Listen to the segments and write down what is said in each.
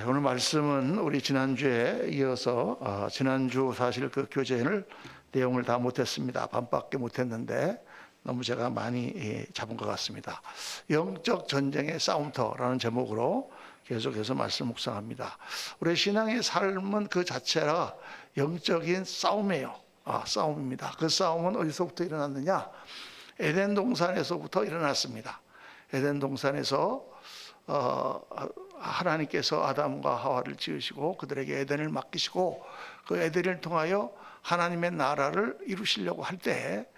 오늘 말씀은 우리 지난주에 이어서 지난주 사실 그 교재를 내용을 다 못했습니다. 반밖에 못했는데 너무 제가 많이 잡은 것 같습니다. 영적 전쟁의 싸움터라는 제목으로 계속해서 말씀 묵상합니다. 우리 신앙의 삶은 그 자체가 영적인 싸움이에요. 싸움입니다. 그 싸움은 어디서부터 일어났느냐? 에덴 동산에서부터 일어났습니다. 에덴 동산에서 하나님께서 아담과 하와를 지으시고 그들에게 에덴을 맡기시고 그 에덴을 통하여 하나님의 나라를 이루시려고 할 때,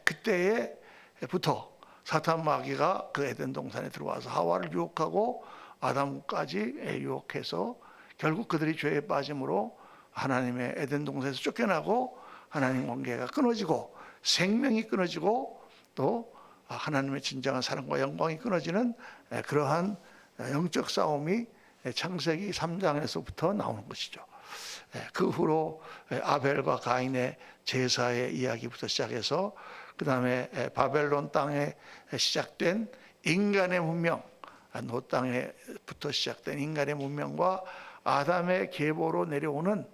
그때부터 사탄 마귀가 그 에덴 동산에 들어와서 하와를 유혹하고 아담까지 유혹해서 결국 그들이 죄에 빠짐으로 하나님의 에덴 동산에서 쫓겨나고 하나님 관계가 끊어지고 생명이 끊어지고 또 하나님의 진정한 사랑과 영광이 끊어지는 그러한 영적 싸움이 창세기 3장에서부터 나오는 것이죠. 그 후로 아벨과 가인의 제사의 이야기부터 시작해서 그 다음에 바벨론 땅에 시작된 인간의 문명, 노 땅에부터 시작된 인간의 문명과 아담의 계보로 내려오는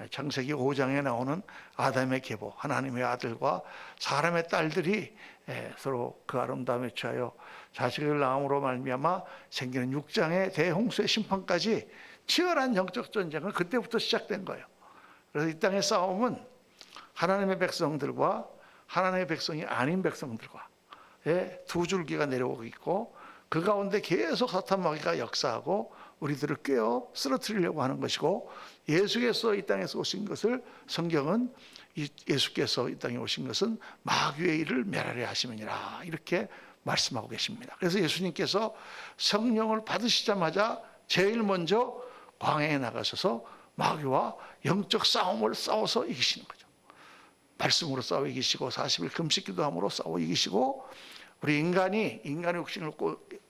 창세기 5장에 나오는 아담의 계보, 하나님의 아들과 사람의 딸들이 서로 그 아름다움에 취하여 자식을 낳음으로 말미암아 생기는 6장의 대홍수의 심판까지 치열한 영적 전쟁은 그때부터 시작된 거예요. 그래서 이 땅의 싸움은 하나님의 백성들과 하나님의 백성이 아닌 백성들과의 두 줄기가 내려오고 있고 그 가운데 계속 사탄 마귀가 역사하고 우리들을 꿰어 쓰러뜨리려고 하는 것이고 예수께서 이 땅에서 오신 것을 성경은 예수께서 이 땅에 오신 것은 마귀의 일을 멸하려 하심이니라 이렇게 말씀하고 계십니다. 그래서 예수님께서 성령을 받으시자마자 제일 먼저 광야에 나가셔서 마귀와 영적 싸움을 싸워서 이기시는 거죠. 말씀으로 싸워 이기시고 40일 금식 기도함으로 싸워 이기시고 우리 인간의 육신을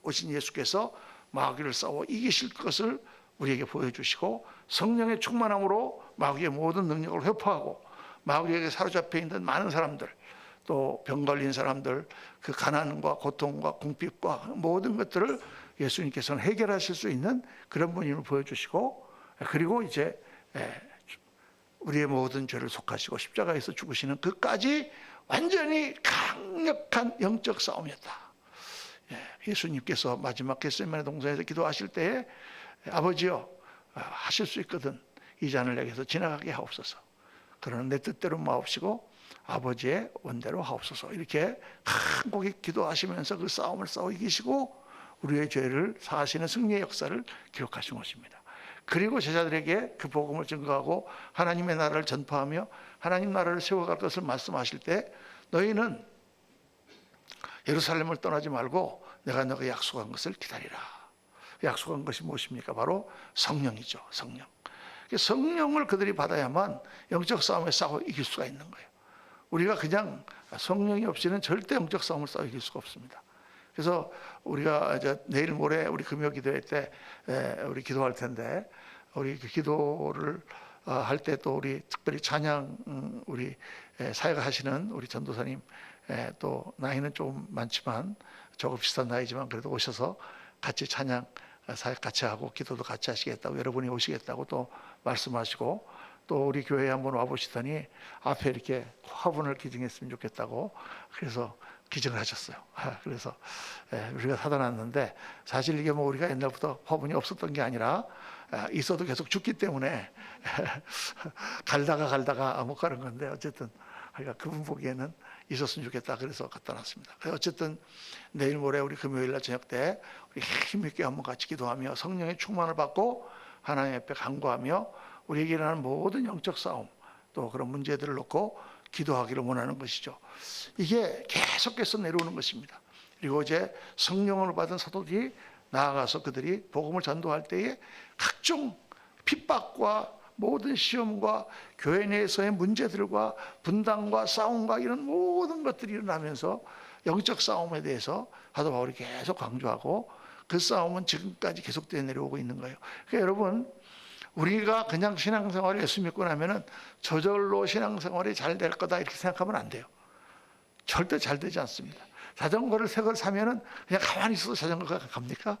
오신 예수께서 마귀를 싸워 이기실 것을 우리에게 보여주시고 성령의 충만함으로 마귀의 모든 능력을 회포하고 마귀에게 사로잡혀 있는 많은 사람들 또 병 걸린 사람들 그 가난과 고통과 궁핍과 모든 것들을 예수님께서는 해결하실 수 있는 그런 분임을 보여주시고 그리고 이제 우리의 모든 죄를 속하시고 십자가에서 죽으시는 그까지 완전히 강력한 영적 싸움이었다. 예수님께서 마지막 겟세마네 동산에서 기도하실 때에 아버지여 하실 수 있거든 이 잔을 내게서 지나가게 하옵소서. 그러나 내 뜻대로 마옵시고 아버지의 원대로 하옵소서. 이렇게 간곡히 기도하시면서 그 싸움을 싸워 이기시고 우리의 죄를 사하시는 승리의 역사를 기록하신 것입니다. 그리고 제자들에게 그 복음을 증거하고 하나님의 나라를 전파하며 하나님 나라를 세워갈 것을 말씀하실 때 너희는 예루살렘을 떠나지 말고 내가 너가 약속한 것을 기다리라. 약속한 것이 무엇입니까? 바로 성령이죠. 성령. 성령을 그들이 받아야만 영적 싸움에 싸워 이길 수가 있는 거예요. 우리가 그냥 성령이 없이는 절대 영적 싸움을 싸워 이길 수가 없습니다. 그래서 우리가 이제 내일 모레 우리 금요 기도회 때 우리 기도할 텐데 우리 그 기도를 할 때 또 우리 특별히 찬양 우리 사역하시는 우리 전도사님 또 나이는 좀 많지만 저거 비슷한 나이지만 그래도 오셔서 같이 찬양 사역 같이 하고 기도도 같이 하시겠다고 여러분이 오시겠다고 또 말씀하시고 또 우리 교회에 한번 와보시더니 앞에 이렇게 화분을 기증했으면 좋겠다고 그래서 기증을 하셨어요. 그래서 우리가 사다 놨는데 사실 이게 뭐 우리가 옛날부터 화분이 없었던 게 아니라 있어도 계속 죽기 때문에 갈다가 못 가는 건데 어쨌든 그분 보기에는 있었으면 좋겠다 그래서 갖다 놨습니다. 어쨌든 내일 모레 우리 금요일날 저녁 때 우리 힘있게 한번 같이 기도하며 성령의 충만을 받고 하나님 앞에 간구하며 우리에게 일어나는 모든 영적 싸움 또 그런 문제들을 놓고 기도하기를 원하는 것이죠. 이게 계속해서 내려오는 것입니다. 그리고 이제 성령을 받은 사도들이 나아가서 그들이 복음을 전도할 때에 각종 핍박과 모든 시험과 교회 내에서의 문제들과 분당과 싸움과 이런 모든 것들이 일어나면서 영적 싸움에 대해서 사도 바울이 계속 강조하고 그 싸움은 지금까지 계속되어 내려오고 있는 거예요. 그러니까 여러분 우리가 그냥 신앙생활을 예수 믿고 나면은 저절로 신앙생활이 잘 될 거다 이렇게 생각하면 안 돼요. 절대 잘 되지 않습니다. 자전거를 새 걸 사면은 그냥 가만히 있어도 자전거가 갑니까?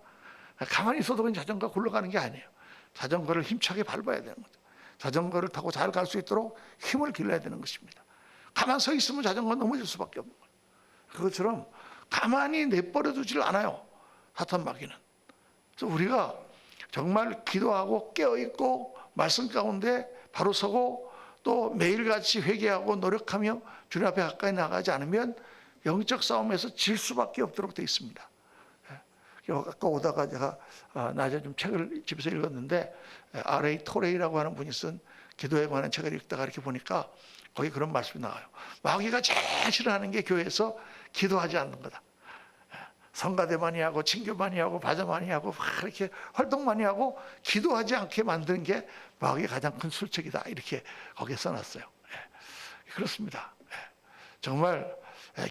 가만히 있어도 그냥 자전거가 굴러가는 게 아니에요. 자전거를 힘차게 밟아야 되는 거죠. 자전거를 타고 잘 갈 수 있도록 힘을 길러야 되는 것입니다. 가만 서 있으면 자전거 넘어질 수밖에 없는 거예요. 그것처럼 가만히 내버려 두질 않아요, 사탄 마귀는. 그래서 우리가 정말 기도하고 깨어있고 말씀 가운데 바로 서고 또 매일같이 회개하고 노력하며 주님 앞에 가까이 나가지 않으면 영적 싸움에서 질 수밖에 없도록 되어 있습니다. 아까 오다가 제가 낮에 좀 책을 집에서 읽었는데 R.A. 토레이라고 하는 분이 쓴 기도에 관한 책을 읽다가 이렇게 보니까 거기 그런 말씀이 나와요. 마귀가 제일 싫어하는 게 교회에서 기도하지 않는 거다. 성가대 많이 하고 친교 많이 하고 바자 많이 하고 막 이렇게 활동 많이 하고 기도하지 않게 만드는 게 마귀의 가장 큰 술책이다, 이렇게 거기에 써놨어요. 그렇습니다. 정말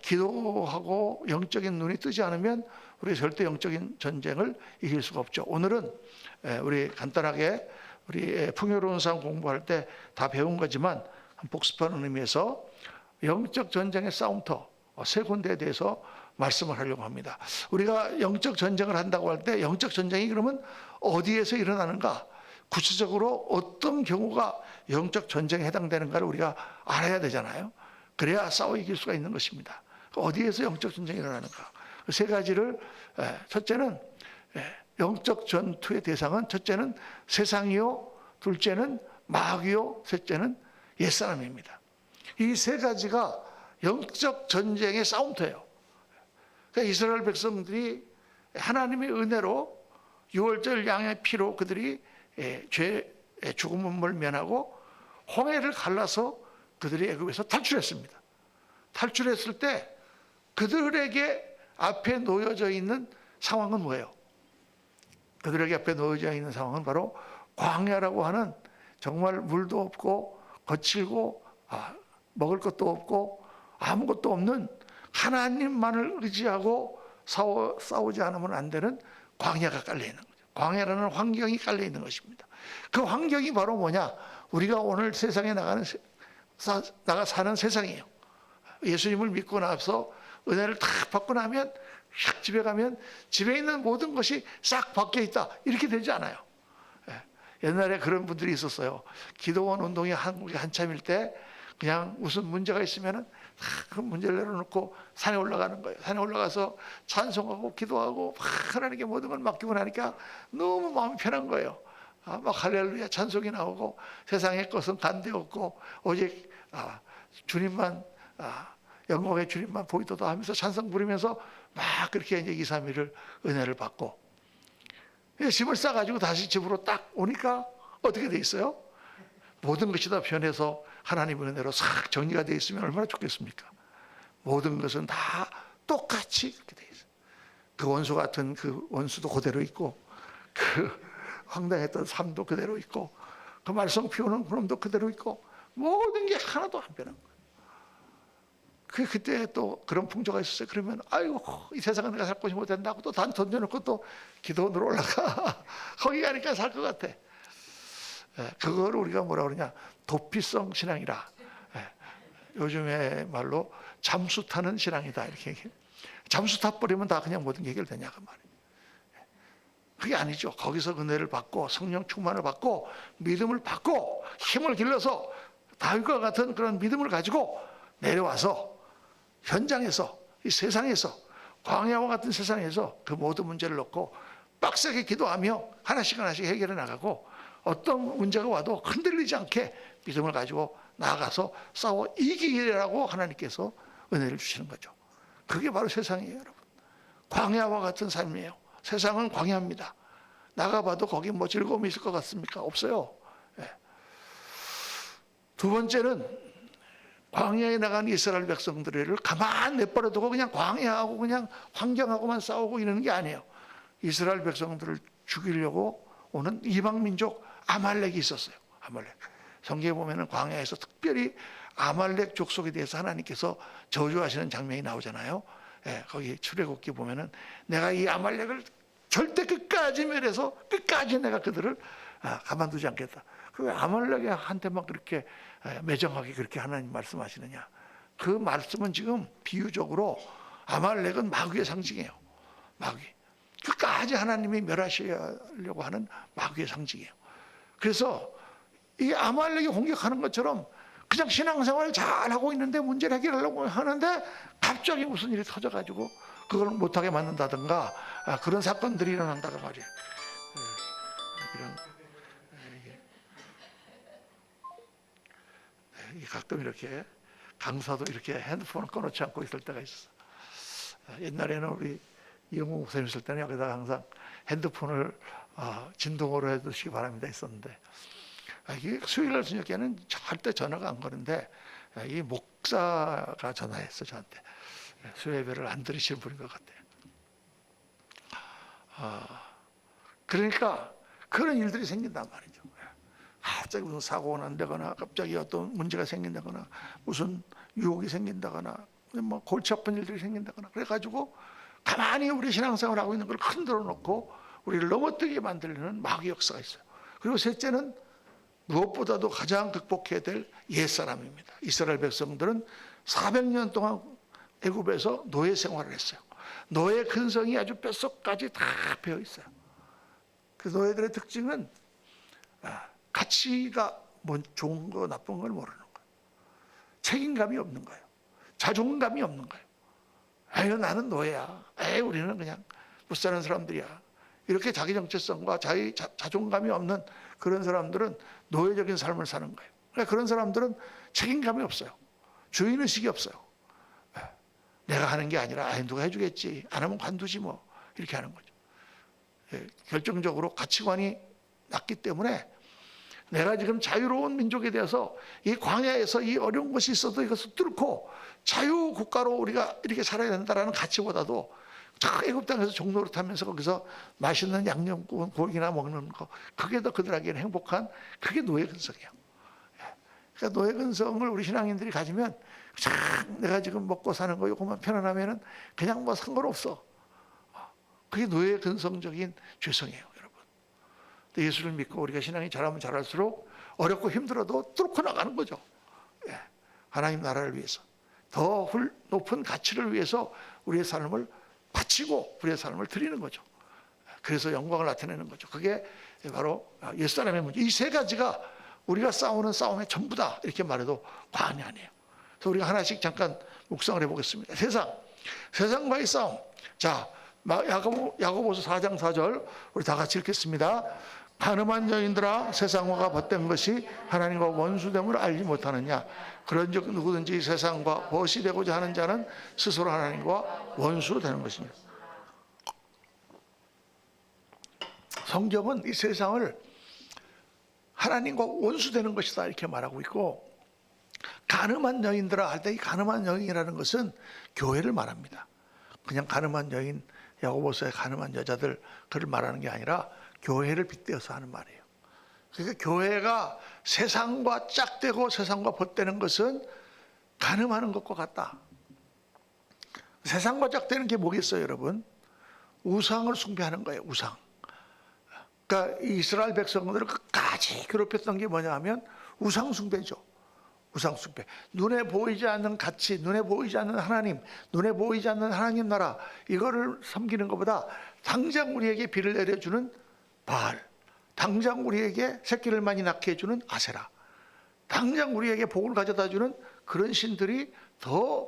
기도하고 영적인 눈이 뜨지 않으면 우리 절대 영적인 전쟁을 이길 수가 없죠. 오늘은 우리 간단하게 우리 풍요로운 삶 공부할 때 다 배운 거지만 복습하는 의미에서 영적 전쟁의 싸움터 세 군데에 대해서 말씀을 하려고 합니다. 우리가 영적 전쟁을 한다고 할 때 영적 전쟁이 그러면 어디에서 일어나는가, 구체적으로 어떤 경우가 영적 전쟁에 해당되는가를 우리가 알아야 되잖아요. 그래야 싸워 이길 수가 있는 것입니다. 어디에서 영적 전쟁이 일어나는가, 그 세 가지를, 첫째는 영적 전투의 대상은 첫째는 세상이요, 둘째는 마귀요, 셋째는 옛사람입니다. 이 세 가지가 영적 전쟁의 싸움터예요. 그러니까 이스라엘 백성들이 하나님의 은혜로 유월절 양의 피로 그들이 죄 죽음을 면하고 홍해를 갈라서 그들이 애굽에서 탈출했습니다. 탈출했을 때 그들에게 앞에 놓여져 있는 상황은 뭐예요? 그들에게 앞에 놓여져 있는 상황은 바로 광야라고 하는 정말 물도 없고 거칠고 먹을 것도 없고 아무것도 없는 하나님만을 의지하고 싸우지 않으면 안 되는 광야가 깔려있는 거죠. 광야라는 환경이 깔려있는 것입니다. 그 환경이 바로 뭐냐? 우리가 오늘 세상에 나가 사는 세상이에요. 예수님을 믿고 나서 은혜를 다 받고 나면 샥 집에 가면 집에 있는 모든 것이 싹 바뀌어 있다, 이렇게 되지 않아요. 옛날에 그런 분들이 있었어요. 기도원 운동이 한국에 한참일 때 그냥 무슨 문제가 있으면은 그 문제를 내려놓고 산에 올라가는 거예요. 산에 올라가서 찬송하고 기도하고 하나님께 모든 걸 맡기고 나니까 너무 마음이 편한 거예요. 막 할렐루야 찬송이 나오고 세상의 것은 간대없고 오직 주님만, 영광의 주님만 보이도다 하면서 찬송 부르면서 막 그렇게 이제 2, 3일을 은혜를 받고 짐을 싸가지고 다시 집으로 딱 오니까 어떻게 돼 있어요? 모든 것이 다 변해서 하나님의 은혜로 싹 정리가 되어 있으면 얼마나 좋겠습니까? 모든 것은 다 똑같이 그렇게 되어 있어요. 그 원수 같은 그 원수도 그대로 있고, 그 황당했던 삶도 그대로 있고, 그 말썽 피우는 그놈도 그대로 있고, 모든 게 하나도 안 변한 거예요. 그때 또 그런 풍조가 있었어요. 그러면 아이고 이 세상은 내가 살 곳이 못 된다고 또 단 던져놓고 또 기도원으로 올라가. 거기 가니까 살 것 같아. 그거를 우리가 뭐라 그러냐, 도피성 신앙이라, 요즘의 말로 잠수 타는 신앙이다, 이렇게 얘기해요. 잠수 타버리면 다 그냥 모든 게 해결되냐 그 말이에요. 그게 아니죠. 거기서 은혜를 받고 성령 충만을 받고 믿음을 받고 힘을 길러서 다윗과 같은 그런 믿음을 가지고 내려와서 현장에서, 이 세상에서, 광야와 같은 세상에서 그 모든 문제를 놓고 빡세게 기도하며 하나씩 하나씩 해결해 나가고, 어떤 문제가 와도 흔들리지 않게 믿음을 가지고 나아가서 싸워 이기라고 하나님께서 은혜를 주시는 거죠. 그게 바로 세상이에요, 여러분. 광야와 같은 삶이에요. 세상은 광야입니다. 나가봐도 거기 뭐 즐거움이 있을 것 같습니까? 없어요. 두 번째는 광야에 나간 이스라엘 백성들을 가만 내버려두고 그냥 광야하고 그냥 환경하고만 싸우고 이러는 게 아니에요. 이스라엘 백성들을 죽이려고 오는 이방 민족 아말렉이 있었어요. 아말렉. 성경에 보면은 광야에서 특별히 아말렉 족속에 대해서 하나님께서 저주하시는 장면이 나오잖아요. 거기 출애굽기 보면은 내가 이 아말렉을 절대 끝까지 멸해서 끝까지 내가 그들을 가만두지 않겠다. 그 아말렉한테만 그렇게 매정하게 그렇게 하나님 말씀하시느냐? 그 말씀은 지금 비유적으로 아말렉은 마귀의 상징이에요. 마귀. 끝까지 하나님이 멸하시려고 하는 마귀의 상징이에요. 그래서 이 아말렉이 공격하는 것처럼 그냥 신앙생활을 잘하고 있는데 문제를 해결하려고 하는데 갑자기 무슨 일이 터져가지고 그걸 못하게 만든다든가 그런 사건들이 일어난다고 말이에요. 가끔 이렇게 강사도 이렇게 핸드폰을 꺼놓지 않고 있을 때가 있었어. 옛날에는 우리 이영호 목사님 있을 때는 여기다가 항상 핸드폰을 진동으로 해두시기 바랍니다 했었는데, 이게 수요일날 저녁에는 절대 전화가 안 거는데 이 목사가 전화했어 저한테. 수요 예배를 안 들으시는 분인 것 같아요. 그러니까 그런 일들이 생긴단 말이죠. 갑자기 무슨 사고가 난다거나 갑자기 어떤 문제가 생긴다거나 무슨 유혹이 생긴다거나 뭐 골치 아픈 일들이 생긴다거나 그래가지고 가만히 우리 신앙생활을 하고 있는 걸 흔들어 놓고 우리를 넘어뜨리게 만들려는 마귀의 역사가 있어요. 그리고 셋째는 무엇보다도 가장 극복해야 될 옛사람입니다. 이스라엘 백성들은 400년 동안 애굽에서 노예 생활을 했어요. 노예 근성이 아주 뼛속까지 다 배어 있어요. 그 노예들의 특징은 가치가 뭐 좋은 거 나쁜 걸 모르는 거예요. 책임감이 없는 거예요. 자존감이 없는 거예요. 아유 나는 노예야. 우리는 그냥 못 사는 사람들이야. 이렇게 자기 정체성과 자기 자존감이 없는 그런 사람들은 노예적인 삶을 사는 거예요. 그러니까 그런 사람들은 책임감이 없어요. 주인의식이 없어요. 내가 하는 게 아니라 누가 해주겠지. 안 하면 관두지 뭐. 이렇게 하는 거죠. 결정적으로 가치관이 낮기 때문에 내가 지금 자유로운 민족에 대해서 이 광야에서 이 어려운 것이 있어도 이것을 뚫고 자유국가로 우리가 이렇게 살아야 된다는 가치보다도 저 애굽 땅에서 종로를 타면서 거기서 맛있는 양념국 고기나 먹는 거, 그게 더 그들에게는 행복한, 그게 노예 근성이에요. 그러니까 노예 근성을 우리 신앙인들이 가지면 참 내가 지금 먹고 사는 거 이거만 편안하면은 그냥 뭐 상관없어. 그게 노예 근성적인 죄성이에요, 여러분. 예수를 믿고 우리가 신앙이 잘하면 잘할수록 어렵고 힘들어도 뚫고 나가는 거죠. 하나님 나라를 위해서 더 높은 가치를 위해서 우리의 삶을 바치고 우리의 삶을 드리는 거죠. 그래서 영광을 나타내는 거죠. 그게 바로 옛사람의 문제. 이 세 가지가 우리가 싸우는 싸움의 전부다 이렇게 말해도 과언이 아니에요. 그래서 우리가 하나씩 잠깐 묵상을 해보겠습니다. 세상과의 싸움. 자, 야고보서 4장 4절 우리 다 같이 읽겠습니다. 가늠한 여인들아, 세상과 벗된 것이 하나님과 원수됨을 알지 못하느냐. 그런즉 누구든지 세상과 벗이 되고자 하는 자는 스스로 하나님과 원수되는 것이냐. 성경은 이 세상을 하나님과 원수되는 것이다 이렇게 말하고 있고, 가늠한 여인들아 할 때 이 가늠한 여인이라는 것은 교회를 말합니다. 그냥 가늠한 여인, 야고보서의 가늠한 여자들 그를 말하는 게 아니라 교회를 빗대어서 하는 말이에요. 그러니까 교회가 세상과 짝대고 세상과 벗대는 것은 가늠하는 것과 같다. 세상과 짝대는 게 뭐겠어요, 여러분? 우상을 숭배하는 거예요, 우상. 그러니까 이스라엘 백성들을 끝까지 괴롭혔던 게 뭐냐 하면 우상 숭배죠. 우상 숭배. 눈에 보이지 않는 가치, 눈에 보이지 않는 하나님, 눈에 보이지 않는 하나님 나라, 이거를 섬기는 것보다 당장 우리에게 비를 내려주는 바알, 당장 우리에게 새끼를 많이 낳게 해주는 아세라, 당장 우리에게 복을 가져다 주는 그런 신들이 더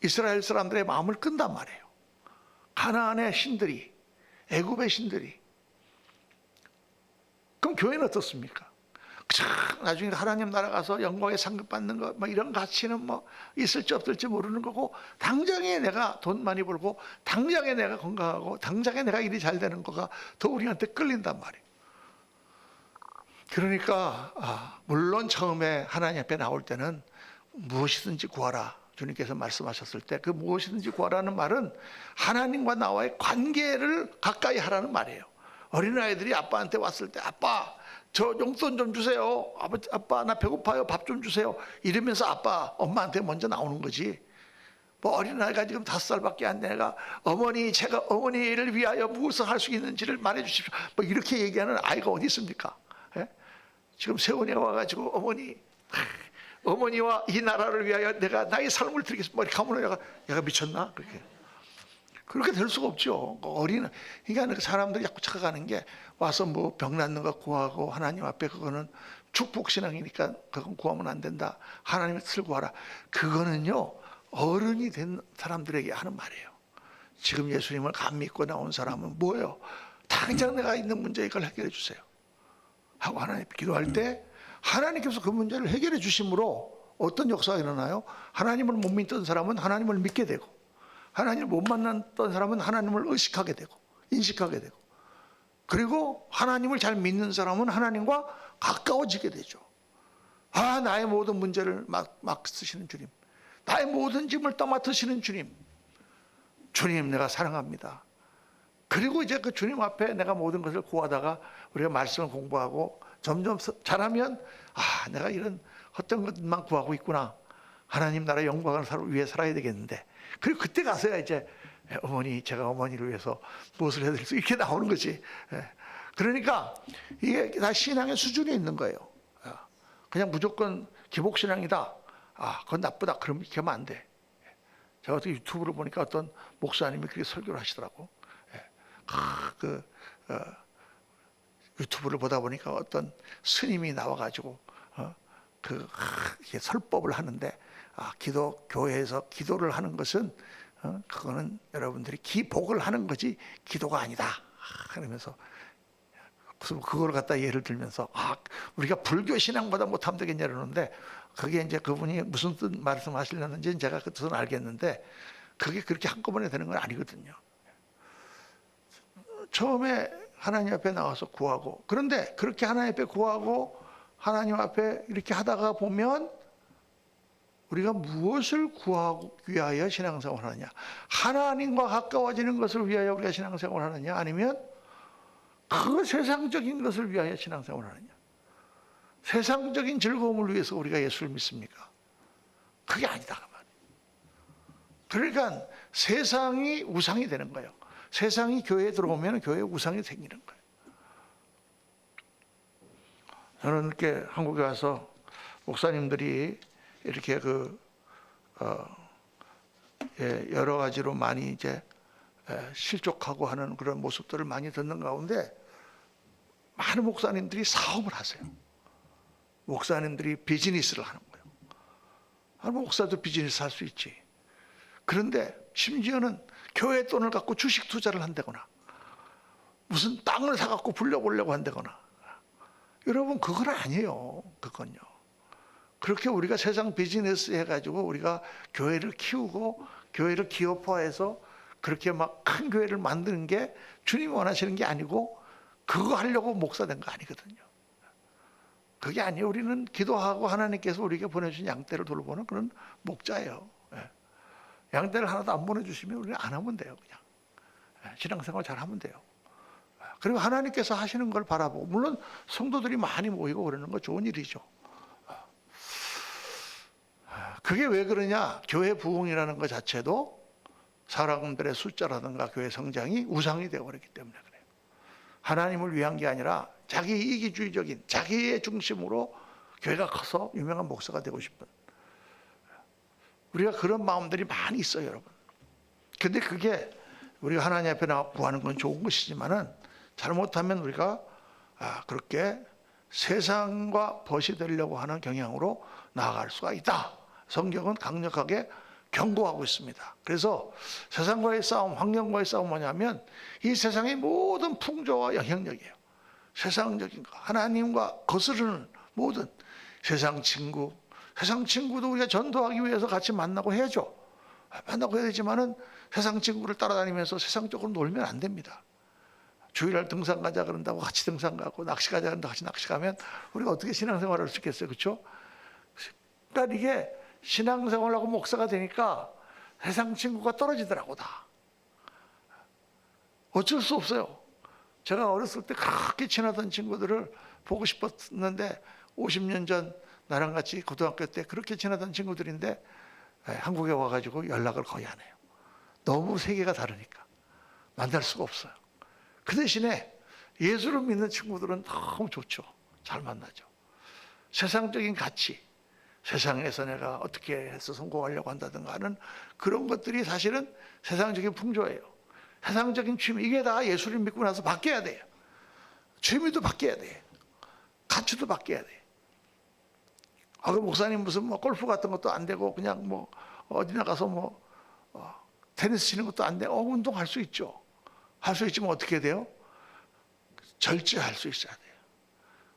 이스라엘 사람들의 마음을 끈단 말이에요. 가나안의 신들이, 애굽의 신들이. 그럼 교회는 어떻습니까? 나중에 하나님 나라 가서 영광의 상급 받는 거, 뭐 이런 가치는 뭐 있을지 없을지 모르는 거고, 당장에 내가 돈 많이 벌고, 당장에 내가 건강하고, 당장에 내가 일이 잘 되는 거가 더 우리한테 끌린단 말이에요. 그러니까 물론 처음에 하나님 앞에 나올 때는 무엇이든지 구하라 주님께서 말씀하셨을 때, 그 무엇이든지 구하라는 말은 하나님과 나와의 관계를 가까이 하라는 말이에요. 어린아이들이 아빠한테 왔을 때, 아빠 저 용돈 좀 주세요. 아빠 나 배고파요. 밥 좀 주세요. 이러면서 아빠 엄마한테 먼저 나오는 거지. 뭐 어린아이가 지금 5살밖에 안 되니까 어머니, 제가 어머니를 위하여 무엇을 할 수 있는지를 말해 주십시오. 뭐 이렇게 얘기하는 아이가 어디 있습니까? 예? 지금 세훈이가 와가지고 어머니와 이 나라를 위하여 내가 나의 삶을 드리겠습니다. 뭐 이렇게 하면 얘가 미쳤나? 그렇게. 그렇게 될 수가 없죠. 그러니까 사람들이 자꾸 착각하는 게 와서 뭐 병 낫는 거 구하고 하나님 앞에 그거는 축복신앙이니까 그건 구하면 안 된다. 하나님의 뜻을 구하라. 그거는요, 어른이 된 사람들에게 하는 말이에요. 지금 예수님을 감 믿고 나온 사람은 뭐예요? 당장 내가 있는 문제 이걸 해결해 주세요 하고 하나님 기도할 때 하나님께서 그 문제를 해결해 주심으로 어떤 역사가 일어나요? 하나님을 못 믿던 사람은 하나님을 믿게 되고, 하나님을 못 만났던 사람은 하나님을 의식하게 되고 인식하게 되고, 그리고 하나님을 잘 믿는 사람은 하나님과 가까워지게 되죠. 나의 모든 문제를 막 쓰시는 주님, 나의 모든 짐을 떠맡으시는 주님, 주님 내가 사랑합니다. 그리고 이제 그 주님 앞에 내가 모든 것을 구하다가 우리가 말씀을 공부하고 점점 잘하면 내가 이런 헛된 것만 구하고 있구나. 하나님 나라 영광을 위해 살아야 되겠는데. 그리고 그때 가서야 이제 어머니, 제가 어머니를 위해서 무엇을 해드릴 수 이렇게 나오는 거지. 그러니까 이게 다 신앙의 수준이 있는 거예요. 그냥 무조건 기복신앙이다. 그건 나쁘다. 그럼 이렇게 하면 안 돼. 제가 어떻게 유튜브를 보니까 어떤 목사님이 그렇게 설교를 하시더라고. 유튜브를 보다 보니까 어떤 스님이 나와가지고 설법을 하는데 교회에서 기도를 하는 것은 그거는 여러분들이 기복을 하는 거지 기도가 아니다. 그러면서 무슨 그걸 갖다 예를 들면서 우리가 불교 신앙보다 못하면 되겠냐 그러는데, 그게 이제 그분이 무슨 뜻 말씀하시려는지 제가 그 뜻은 알겠는데 그게 그렇게 한꺼번에 되는 건 아니거든요. 처음에 하나님 앞에 나와서 구하고, 그런데 그렇게 하나님 앞에 구하고 하나님 앞에 이렇게 하다가 보면 우리가 무엇을 구하고 위하여 신앙생활을 하느냐, 하나님과 가까워지는 것을 위하여 우리가 신앙생활을 하느냐, 아니면 그 세상적인 것을 위하여 신앙생활을 하느냐, 세상적인 즐거움을 위해서 우리가 예수를 믿습니까? 그게 아니다 그 말이에요. 그러니까 세상이 우상이 되는 거예요. 세상이 교회에 들어오면 교회에 우상이 생기는 거예요. 저는 이렇게 한국에 와서 목사님들이 이렇게 여러 가지로 많이 이제 실족하고 하는 그런 모습들을 많이 듣는 가운데, 많은 목사님들이 사업을 하세요. 목사님들이 비즈니스를 하는 거예요. 목사도 비즈니스 할 수 있지. 그런데 심지어는 교회 돈을 갖고 주식 투자를 한다거나 무슨 땅을 사갖고 불려보려고 한다거나. 여러분 그건 아니에요. 그건요. 그렇게 우리가 세상 비즈니스 해가지고 우리가 교회를 키우고 교회를 기업화해서 그렇게 막 큰 교회를 만드는 게 주님이 원하시는 게 아니고, 그거 하려고 목사 된 거 아니거든요. 그게 아니에요. 우리는 기도하고 하나님께서 우리에게 보내주신 양떼를 돌보는 그런 목자예요. 양떼를 하나도 안 보내주시면 우리는 안 하면 돼요. 그냥 신앙생활 잘 하면 돼요. 그리고 하나님께서 하시는 걸 바라보고, 물론 성도들이 많이 모이고 그러는 거 좋은 일이죠. 그게 왜 그러냐, 교회 부흥이라는 것 자체도 사람들의 숫자라든가 교회 성장이 우상이 되어버렸기 때문에 그래요. 하나님을 위한 게 아니라 자기 이기주의적인 자기의 중심으로 교회가 커서 유명한 목사가 되고 싶은, 우리가 그런 마음들이 많이 있어요, 여러분. 근데 그게 우리가 하나님 앞에 나와 구하는 건 좋은 것이지만은, 잘못하면 우리가 그렇게 세상과 벗이 되려고 하는 경향으로 나아갈 수가 있다. 성경은 강력하게 경고하고 있습니다. 그래서 세상과의 싸움, 환경과의 싸움 뭐냐면 이 세상의 모든 풍조와 영향력이에요. 세상적인 거, 하나님과 거스르는 모든 세상 친구도 우리가 전도하기 위해서 같이 만나고 해야죠. 만나고 해야 되지만은 세상 친구를 따라다니면서 세상적으로 놀면 안 됩니다. 주일날 등산 가자 그런다고 같이 등산 가고, 낚시 가자 그런다고 같이 낚시 가면 우리가 어떻게 신앙생활을 할 수 있겠어요? 그렇죠? 그러니까 이게 신앙생활하고 목사가 되니까 세상 친구가 떨어지더라고 다. 어쩔 수 없어요. 제가 어렸을 때 그렇게 친하던 친구들을 보고 싶었는데 50년 전 나랑 같이 고등학교 때 그렇게 친하던 친구들인데 한국에 와가지고 연락을 거의 안 해요. 너무 세계가 다르니까 만날 수가 없어요. 그 대신에 예수를 믿는 친구들은 너무 좋죠. 잘 만나죠. 세상적인 가치, 세상에서 내가 어떻게 해서 성공하려고 한다든가 하는 그런 것들이 사실은 세상적인 풍조예요. 세상적인 취미, 이게 다 예수를 믿고 나서 바뀌어야 돼요. 취미도 바뀌어야 돼. 가치도 바뀌어야 돼. 그 목사님 무슨 뭐 골프 같은 것도 안 되고 그냥 뭐 어디 나가서 뭐 테니스 치는 것도 안 돼. 운동할 수 있죠. 할 수 있지만 어떻게 돼요? 절제할 수 있어야 돼요.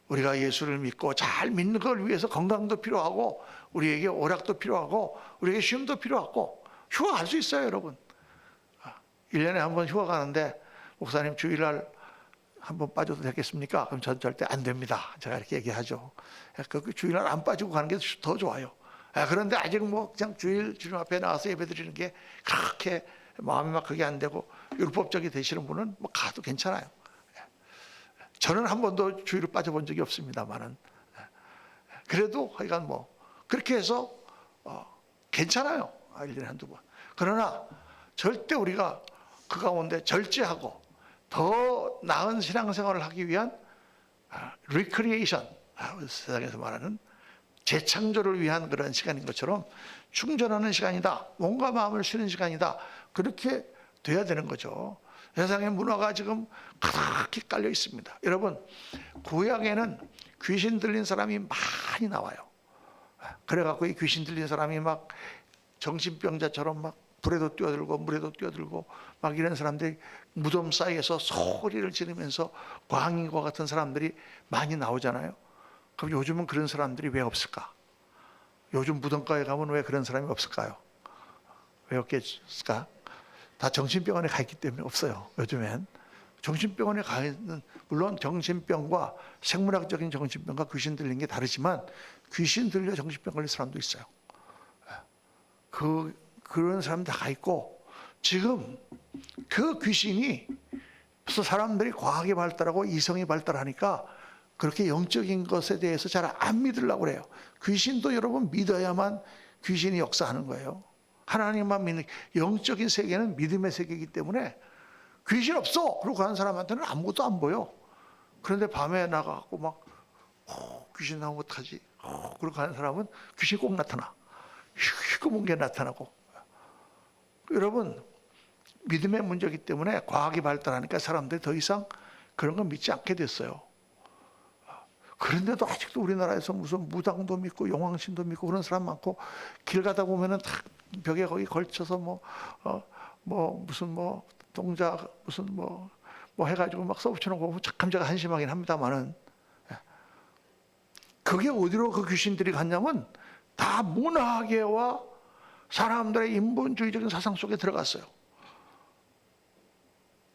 우리가 예수를 믿고 잘 믿는 걸 위해서 건강도 필요하고 우리에게 오락도 필요하고 우리에게 쉼도 필요하고 휴가 갈 수 있어요, 여러분. 1년에 한 번 휴가 가는데 목사님 주일날 한 번 빠져도 되겠습니까? 그럼 전 절대 안 됩니다. 제가 이렇게 얘기하죠. 그 주일날 안 빠지고 가는 게 더 좋아요. 그런데 아직 뭐 그냥 주님 앞에 나와서 예배 드리는 게 그렇게 마음이 막 그게 안 되고 율법적이 되시는 분은 뭐 가도 괜찮아요. 저는 한 번도 주일을 빠져본 적이 없습니다만은 그래도 하여간 뭐 그렇게 해서 괜찮아요. 1년에 한두 번. 그러나 절대 우리가 그 가운데 절제하고 더 나은 신앙생활을 하기 위한 리크리에이션, 세상에서 말하는 재창조를 위한 그런 시간인 것처럼 충전하는 시간이다. 몸과 마음을 쉬는 시간이다. 그렇게 돼야 되는 거죠. 세상의 문화가 지금 그렇게 깔려 있습니다. 여러분, 구약에는 귀신 들린 사람이 많이 나와요. 그래갖고 이 귀신 들린 사람이 막 정신병자처럼 막 불에도 뛰어들고 물에도 뛰어들고 막 이런 사람들이 무덤 사이에서 소리를 지르면서 광인과 같은 사람들이 많이 나오잖아요. 그럼 요즘은 그런 사람들이 왜 없을까? 요즘 무덤가에 가면 왜 그런 사람이 없을까요? 왜 없겠을까? 다 정신병원에 가 있기 때문에 없어요. 요즘엔 정신병원에 가 있는, 물론 정신병과 생물학적인 정신병과 귀신 들린 게 다르지만 귀신 들려 정신병 걸린 사람도 있어요. 그런 사람 다 가 있고, 지금 그 귀신이 그래서 사람들이 과학이 발달하고 이성이 발달하니까 그렇게 영적인 것에 대해서 잘 안 믿으려고 그래요. 귀신도 여러분 믿어야만 귀신이 역사하는 거예요. 하나님만 믿는, 영적인 세계는 믿음의 세계이기 때문에 귀신 없어! 그러고 가는 사람한테는 아무것도 안 보여. 그런데 밤에 나가고 막 귀신 나오면 어떡하지? 그러고 가는 사람은 귀신이 꼭 나타나. 휘검은 게 나타나고. 여러분, 믿음의 문제이기 때문에 과학이 발달하니까 사람들이 더 이상 그런 거 믿지 않게 됐어요. 그런데도 아직도 우리나라에서 무슨 무당도 믿고 용왕신도 믿고 그런 사람 많고, 길 가다 보면은 다 벽에 거기 걸쳐서 무슨 동작 무슨 뭐 해가지고 막 써붙여놓은 거 보면 참 제가 한심하긴 합니다만은, 그게 어디로 그 귀신들이 갔냐면 다 문화계와 사람들의 인본주의적인 사상 속에 들어갔어요.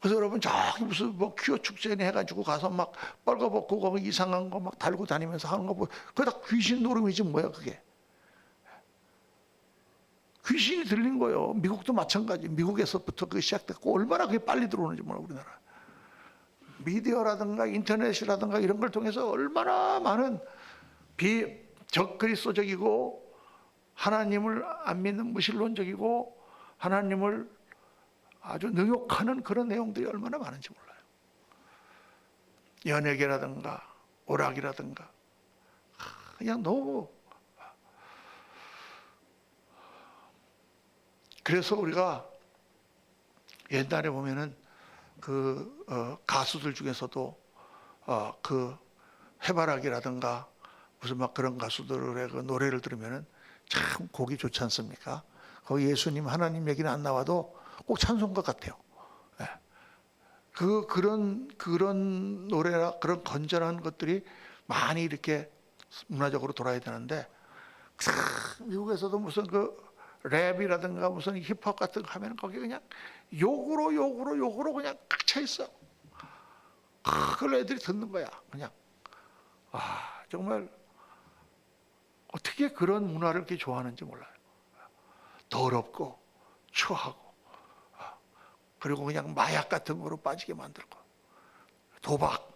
그래서 여러분 저기 무슨 퀴어 축제니 해가지고 가서 막 빨가벗고 거기 이상한 거 막 달고 다니면서 하는 거 보고, 그게 다 귀신 노름이지 뭐야 그게. 귀신이 들린 거예요. 미국도 마찬가지. 미국에서부터 그게 시작됐고 얼마나 그게 빨리 들어오는지 몰라 우리나라. 미디어라든가 인터넷이라든가 이런 걸 통해서 얼마나 많은 적그리스도적이고 하나님을 안 믿는 무신론적이고 하나님을 아주 능욕하는 그런 내용들이 얼마나 많은지 몰라요. 연예계라든가 오락이라든가 그냥 너무. 그래서 우리가 옛날에 보면은 가수들 중에서도 그 해바라기라든가 무슨 막 그런 가수들의 그 노래를 들으면은 참 곡이 좋지 않습니까? 거기 예수님 하나님 얘기는 안 나와도 꼭 찬송가 같아요. 그런 노래나 그런 건전한 것들이 많이 이렇게 문화적으로 돌아야 되는데, 미국에서도 무슨 그 랩이라든가 무슨 힙합 같은 거 하면 거기 그냥 욕으로 그냥 꽉 차 있어. 그걸 애들이 듣는 거야. 그냥 정말 어떻게 그런 문화를 이렇게 좋아하는지 몰라요. 더럽고 추하고 그리고 그냥 마약 같은 거로 빠지게 만들고, 도박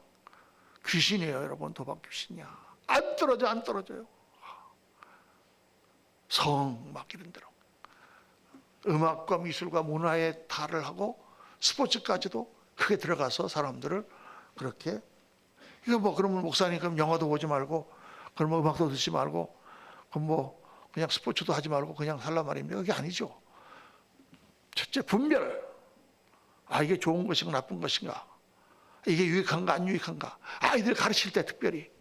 귀신이에요 여러분. 도박 귀신이야. 안 떨어져요. 성 막 이런 데로 음악과 미술과 문화에 탈을 하고 스포츠까지도 크게 들어가서 사람들을 그렇게, 이거 그러면 목사님 그럼 영화도 보지 말고 그럼 음악도 듣지 말고 그럼 그냥 스포츠도 하지 말고 그냥 살란 말입니까? 그게 아니죠. 첫째, 분별. 이게 좋은 것인가 나쁜 것인가, 이게 유익한가 안 유익한가, 아이들 가르칠 때 특별히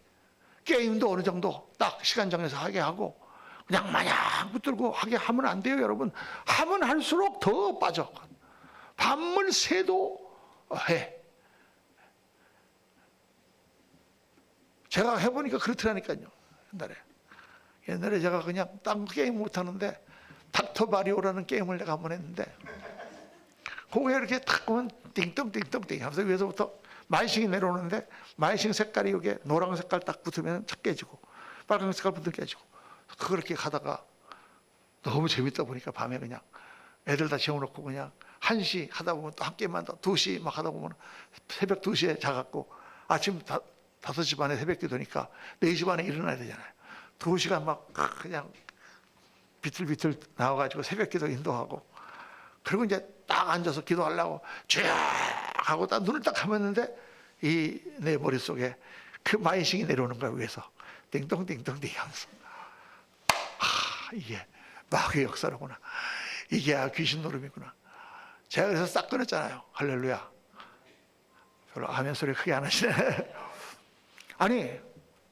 게임도 어느 정도 딱 시간 정해서 하게 하고, 그냥 마냥 붙들고 하게 하면 안 돼요, 여러분. 하면 할수록 더 빠져. 밤을 새도 해. 제가 해보니까 그렇더라니까요. 옛날에 제가 그냥 딴 게임 못하는데 닥터 마리오라는 게임을 내가 한번 했는데, 거기에 이렇게 탁 보면 띵똥띵똥띵 하면서 위에서부터 마이싱이 내려오는데, 마이싱 색깔이 여기에 노란 색깔 딱 붙으면 착 깨지고, 빨간 색깔 붙으면 깨지고, 그렇게 가다가 너무 재밌다 보니까 밤에 그냥 애들 다 재워놓고 그냥 1시 하다 보면 또 한 게임만 더 2시 막 하다 보면 새벽 2시에 자갖고 아침 5시 반에 새벽 기도니까 4시 반에 일어나야 되잖아요. 2시간 막 그냥 비틀비틀 나와가지고 새벽 기도 인도하고, 그리고 이제 딱 앉아서 기도하려고 쫙 하고 딱 눈을 딱 감았는데 내 머릿속에 그 마이싱이 내려오는 거야, 위에서 띵동띵동띵 하면서. 이게 마귀의 역사로구나, 이게 귀신 노름이구나. 제가 그래서 싹 끊었잖아요. 할렐루야. 별로 아멘 소리 크게 안 하시네. 아니,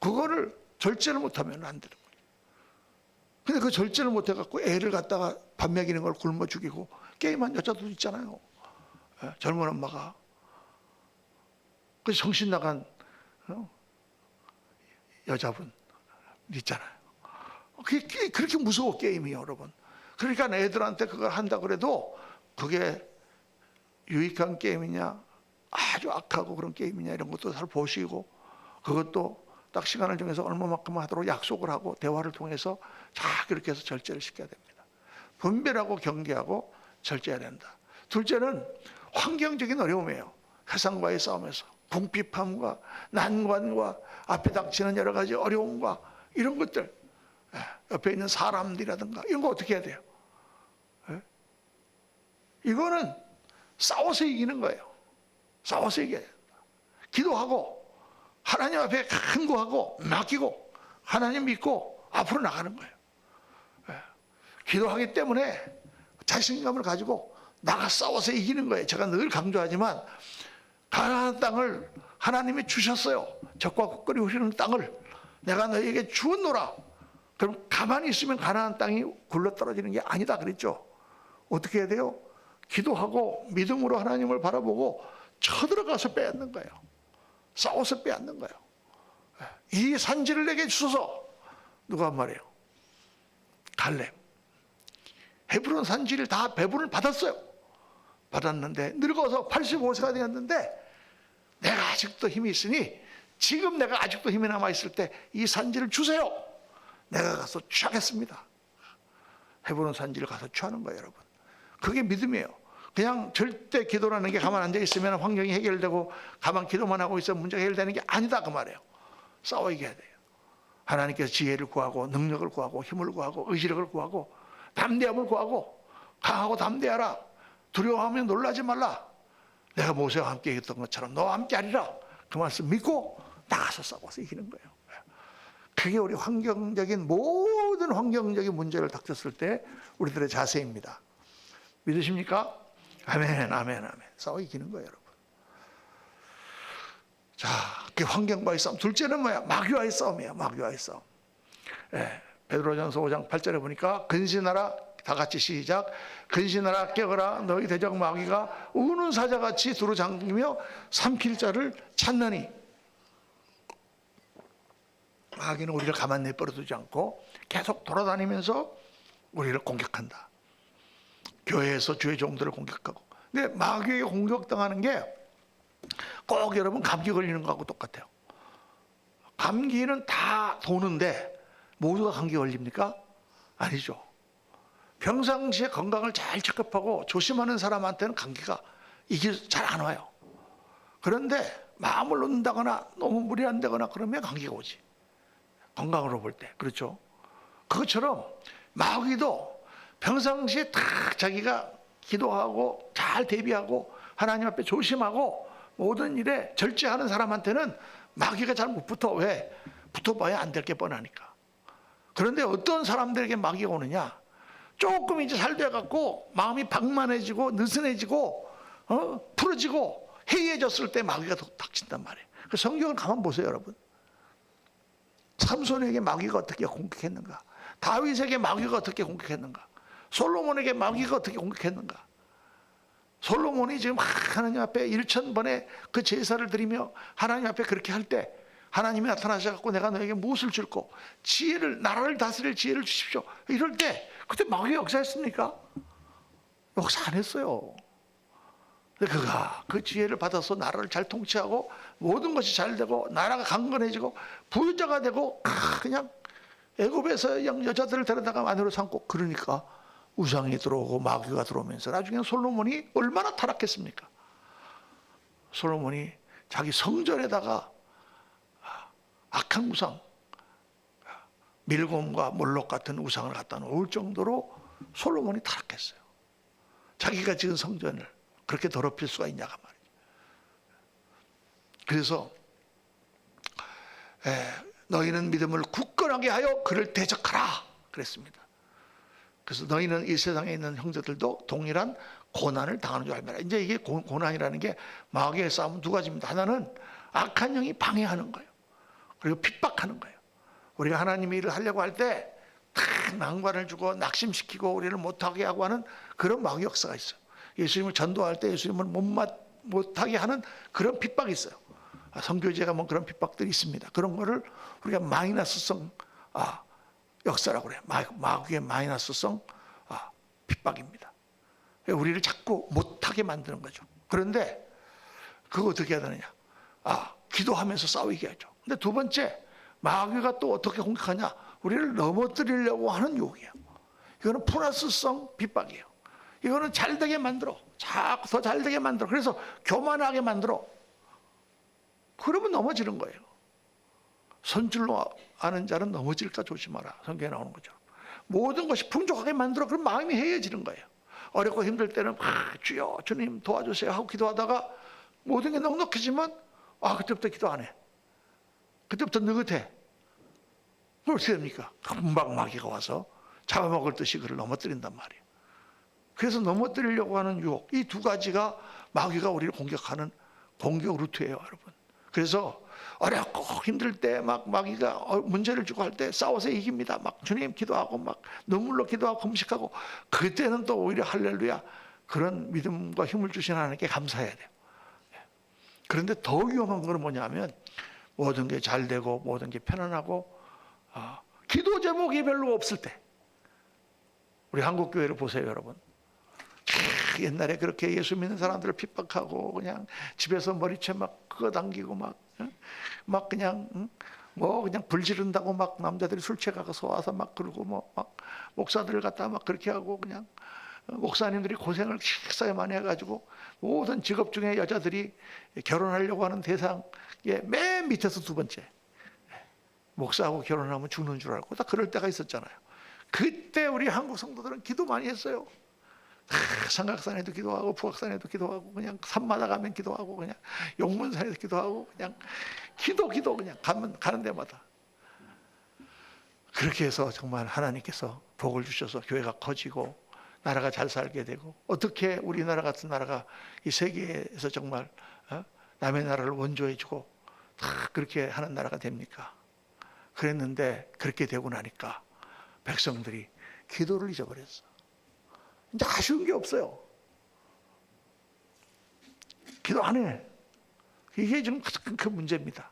그거를 절제를 못하면 안 되는 거예요. 근데 그 절제를 못해갖고 애를 갖다가 밥 먹이는 걸 굶어 죽이고 게임한 여자도 있잖아요. 젊은 엄마가. 그 정신 나간 여자분 있잖아요. 그게 그렇게 무서워, 게임이, 여러분. 그러니까 애들한테 그걸 한다 그래도 그게 유익한 게임이냐, 아주 악하고 그런 게임이냐, 이런 것도 잘 보시고, 그것도 딱 시간을 정해서 얼마만큼 하도록 약속을 하고 대화를 통해서 잘 그렇게 해서 절제를 시켜야 됩니다. 분별하고 경계하고 절제해야 된다. 둘째는 환경적인 어려움이에요. 세상과의 싸움에서 궁핍함과 난관과 앞에 닥치는 여러 가지 어려움과 이런 것들, 옆에 있는 사람들이라든가 이런 거 어떻게 해야 돼요? 이거는 싸워서 이기는 거예요. 싸워서 이겨야 된다. 기도하고 하나님 앞에 간구하고 맡기고 하나님 믿고 앞으로 나가는 거예요. 기도하기 때문에 자신감을 가지고 나가 싸워서 이기는 거예요. 제가 늘 강조하지만 가나안 땅을 하나님이 주셨어요. 적과 국거리 흐르는 땅을 내가 너희에게 주었노라. 그럼 가만히 있으면 가나안 땅이 굴러떨어지는 게 아니다 그랬죠. 어떻게 해야 돼요? 기도하고 믿음으로 하나님을 바라보고 쳐들어가서 빼앗는 거예요. 싸워서 빼앗는 거예요. 이 산지를 내게 주소서. 누가 한 말이에요? 갈렙. 헤브론 산지를 다 배분을 받았어요. 받았는데 늙어서 85세가 되었는데, 내가 아직도 힘이 있으니 지금 내가 아직도 힘이 남아있을 때 이 산지를 주세요. 내가 가서 취하겠습니다. 헤브론 산지를 가서 취하는 거예요, 여러분. 그게 믿음이에요. 그냥 절대 기도라는 게 가만 앉아 있으면 환경이 해결되고 가만 기도만 하고 있으면 문제가 해결되는 게 아니다 그 말이에요. 싸워 이겨야 돼요. 하나님께서 지혜를 구하고 능력을 구하고 힘을 구하고 의지력을 구하고 담대함을 구하고, 강하고 담대하라. 두려워하면 놀라지 말라. 내가 모세와 함께 했던 것처럼 너와 함께 하리라. 그 말씀 믿고 나가서 싸워서 이기는 거예요. 그게 우리 모든 환경적인 문제를 닥쳤을 때 우리들의 자세입니다. 믿으십니까? 아멘, 아멘, 아멘. 싸워 이기는 거예요, 여러분. 자, 그 환경과의 싸움. 둘째는 뭐야? 마귀와의 싸움이에요. 마귀와의 싸움. 베드로전서 5장 8절에 보니까 근신하라, 다 같이 시작. 근신하라, 깨어라. 너희 대적 마귀가 우는 사자같이 두루 잠기며 삼킬 자를 찾느니. 마귀는 우리를 가만 내버려두지 않고 계속 돌아다니면서 우리를 공격한다. 교회에서 주의 종들을 공격하고. 근데 마귀에게 공격당하는 게 꼭 여러분 감기 걸리는 거하고 똑같아요. 감기는 다 도는데 모두가 감기 걸립니까? 아니죠. 평상시에 건강을 잘 체크하고 조심하는 사람한테는 감기가 이게 잘 안 와요. 그런데 마음을 놓는다거나 너무 무리한다거나 그러면 감기가 오지. 건강으로 볼 때. 그렇죠. 그것처럼 마귀도 평상시에 다 자기가 기도하고 잘 대비하고 하나님 앞에 조심하고 모든 일에 절제하는 사람한테는 마귀가 잘 못 붙어. 왜? 붙어봐야 안 될 게 뻔하니까. 그런데 어떤 사람들에게 마귀가 오느냐? 조금 이제 살 돼갖고 마음이 방만해지고 느슨해지고 풀어지고 해이해졌을 때 마귀가 닥친단 말이에요. 그 성경을 가만 보세요, 여러분. 삼손에게 마귀가 어떻게 공격했는가? 다윗에게 마귀가 어떻게 공격했는가? 솔로몬에게 마귀가 어떻게 공격했는가? 솔로몬이 지금 하나님 앞에 1000번의 그 제사를 드리며 하나님 앞에 그렇게 할 때 하나님이 나타나셔서 내가 너에게 무엇을 줄고 지혜를, 나라를 다스릴 지혜를 주십시오, 이럴 때 그때 마귀가 역사했습니까? 역사 안 했어요. 그가 그 지혜를 받아서 나라를 잘 통치하고 모든 것이 잘 되고 나라가 강건해지고 부자가 되고 그냥 애굽에서 여자들을 데려다가 아내로 삼고, 그러니까 우상이 들어오고 마귀가 들어오면서 나중에 솔로몬이 얼마나 타락했습니까? 솔로몬이 자기 성전에다가 악한 우상, 밀곰과 몰록 같은 우상을 갖다 놓을 정도로 솔로몬이 타락했어요. 자기가 지은 성전을 그렇게 더럽힐 수가 있냐가 말이죠. 그래서 너희는 믿음을 굳건하게 하여 그를 대적하라 그랬습니다. 그래서 너희는 이 세상에 있는 형제들도 동일한 고난을 당하는 줄 알면, 이제 이게 고난이라는 게 마귀의 싸움은 두 가지입니다. 하나는 악한 영이 방해하는 거예요. 그리고 핍박하는 거예요. 우리가 하나님의 일을 하려고 할 때 난관을 주고 낙심시키고 우리를 못하게 하고 하는 그런 마귀 역사가 있어요. 예수님을 전도할 때 예수님을 못하게 하는 그런 핍박이 있어요. 선교제가 뭐 그런 핍박들이 있습니다. 그런 거를 우리가 마이너스성 역사라고 그래요. 마귀의 마이너스성 핍박입니다. 우리를 자꾸 못하게 만드는 거죠. 그런데 그거 어떻게 해야 되느냐? 기도하면서 싸우게 하죠. 근데 두 번째, 마귀가 또 어떻게 공격하냐? 우리를 넘어뜨리려고 하는 유혹이에요. 이거는 플러스성 핍박이에요. 이거는 잘되게 만들어, 자꾸 더 잘되게 만들어, 그래서 교만하게 만들어. 그러면 넘어지는 거예요. 선줄로 아는 자는 넘어질까 조심하라, 성경에 나오는 거죠. 모든 것이 풍족하게 만들어. 그럼 마음이 해이해지는 거예요. 어렵고 힘들 때는 주여 주님 도와주세요 하고 기도하다가 모든 게 넉넉해지면 그때부터 기도 안 해. 그때부터 느긋해. 그럼 어떻게 됩니까? 금방 마귀가 와서 잡아먹을 듯이 그를 넘어뜨린단 말이에요. 그래서 넘어뜨리려고 하는 유혹, 이 두 가지가 마귀가 우리를 공격하는 공격 루트예요, 여러분. 그래서 어렵고 힘들 때 막 마귀가 문제를 주고 할 때 싸워서 이깁니다. 막 주님 기도하고 막 눈물로 기도하고 금식하고, 그때는 또 오히려 할렐루야, 그런 믿음과 힘을 주신 하나님께 감사해야 돼요. 그런데 더 위험한 건 뭐냐면, 모든 게 잘 되고 모든 게 편안하고 기도 제목이 별로 없을 때, 우리 한국 교회를 보세요, 여러분. 옛날에 그렇게 예수 믿는 사람들을 핍박하고 그냥 집에서 머리채 막 그거 당기고 막 그냥 그냥 불 지른다고 막 남자들이 술 취해가서 와서 막 그러고 막 목사들을 갖다 막 그렇게 하고, 그냥 목사님들이 고생을 식사에 많이 해가지고 모든 직업 중에 여자들이 결혼하려고 하는 대상의 맨 밑에서 두 번째, 목사하고 결혼하면 죽는 줄 알고 다 그럴 때가 있었잖아요. 그때 우리 한국 성도들은 기도 많이 했어요. 삼각산에도 기도하고 북악산에도 기도하고 그냥 산마다 가면 기도하고 그냥 용문산에도 기도하고 그냥 기도 그냥 가는 데마다 그렇게 해서 정말 하나님께서 복을 주셔서 교회가 커지고 나라가 잘 살게 되고, 어떻게 우리나라 같은 나라가 이 세계에서 정말 남의 나라를 원조해주고 다 그렇게 하는 나라가 됩니까? 그랬는데 그렇게 되고 나니까 백성들이 기도를 잊어버렸어. 이제 아쉬운 게 없어요. 기도 안 해. 이게 좀 큰 문제입니다.